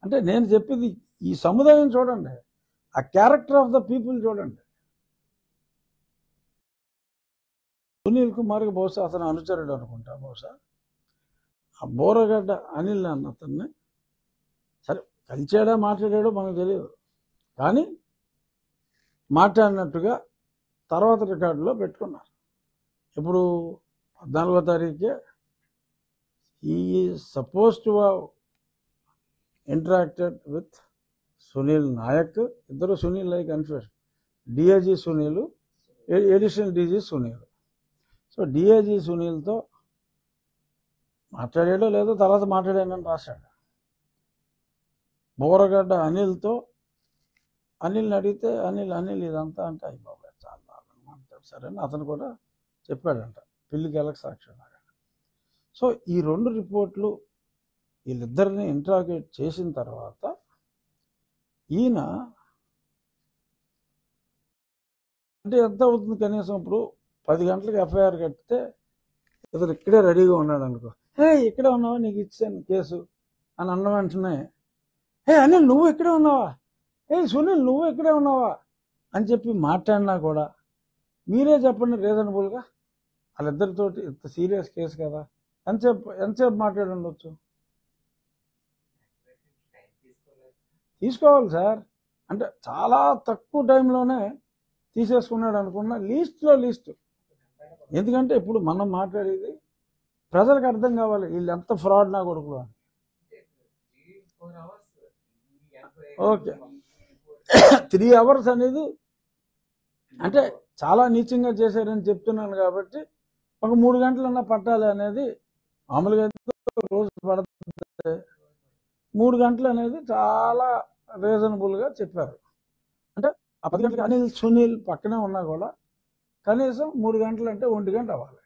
అంటే నేను చెప్పేది ఈ సముదాయం చూడండి, ఆ క్యారెక్టర్ ఆఫ్ ద పీపుల్ చూడండి. సునీల్ కుమార్కి బహుశా అతను అనుచరుడు అనుకుంటా, బహుశా ఆ బోరగడ్డ అనిల్ అన్న అతన్ని సరే కలిచాడా మాట్లాడాడో మనకు తెలియదు, కానీ మాట్లాడినట్టుగా తర్వాత రికార్డులో పెట్టుకున్నారు. ఇప్పుడు 14వ తారీఖే ఈ suppose to have interacted with Sunil Naik. ఇద్దరు Sunil like confusion, DIG Sunil, additional DG Sunil. So DIG సునీల్తో మాట్లాడాడో లేదో తర్వాత మాట్లాడానని రాశాడు. బోరగడ్డ అనిల్తో అనిల్ని అడిగితే అనిల్ ఇదంతా అంటే అయ్యి బాబా చాలా దారుణంగా అంటాడు. సరే అని అతను కూడా చెప్పాడంట, పిల్లికి ఎలక సాక్ష్యం. సో ఈ 2 రిపోర్ట్లు వీళ్ళిద్దరిని ఇంట్రాగేట్ చేసిన తర్వాత ఈయన అంటే ఎంత అవుతుంది కనీసం ఇప్పుడు 10 గంటలకు ఎఫ్ఐఆర్ కట్టితే ఇతను ఇక్కడే రెడీగా ఉన్నాడు అనుకో, ఇక్కడే ఉన్నావా, నీకు ఇచ్చాను కేసు అని అన్న వెంటనే అనిల్ నువ్వు ఇక్కడే ఉన్నావా, సునీల్ నువ్వు ఇక్కడే ఉన్నావా అని చెప్పి మాట్లాడినా కూడా మీరే చెప్పండి రీజనబుల్గా, వాళ్ళిద్దరితోటి ఇంత సీరియస్ కేసు కదా, ఎంతసేపు మాట్లాడి ఉండొచ్చు? తీసుకోవాలి సార్. అంటే చాలా తక్కువ టైంలోనే తీసేసుకున్నాడు అనుకున్నా, లీస్ట్లో లీస్ట్. ఎందుకంటే ఇప్పుడు మనం మాట్లాడేది ప్రజలకు అర్థం కావాలి, వీళ్ళు ఎంత ఫ్రాడ్ నా కొడుకులు అని. ఓకే 3 hours అనేది అంటే చాలా నీచంగా చేశారని చెప్తున్నాను కాబట్టి ఒక 3 గంటలన్నా పట్టాలి అనేది మామూలుగా రోజు పడుతుంది. 3 గంటలు అనేది చాలా రీజనబుల్గా చెప్పారు. అంటే ఆ 10 గంటలకు అనిల్ సునీల్ పక్కనే ఉన్నా కూడా కనీసం 3 గంటలు అంటే 1 గంట అవ్వాలి.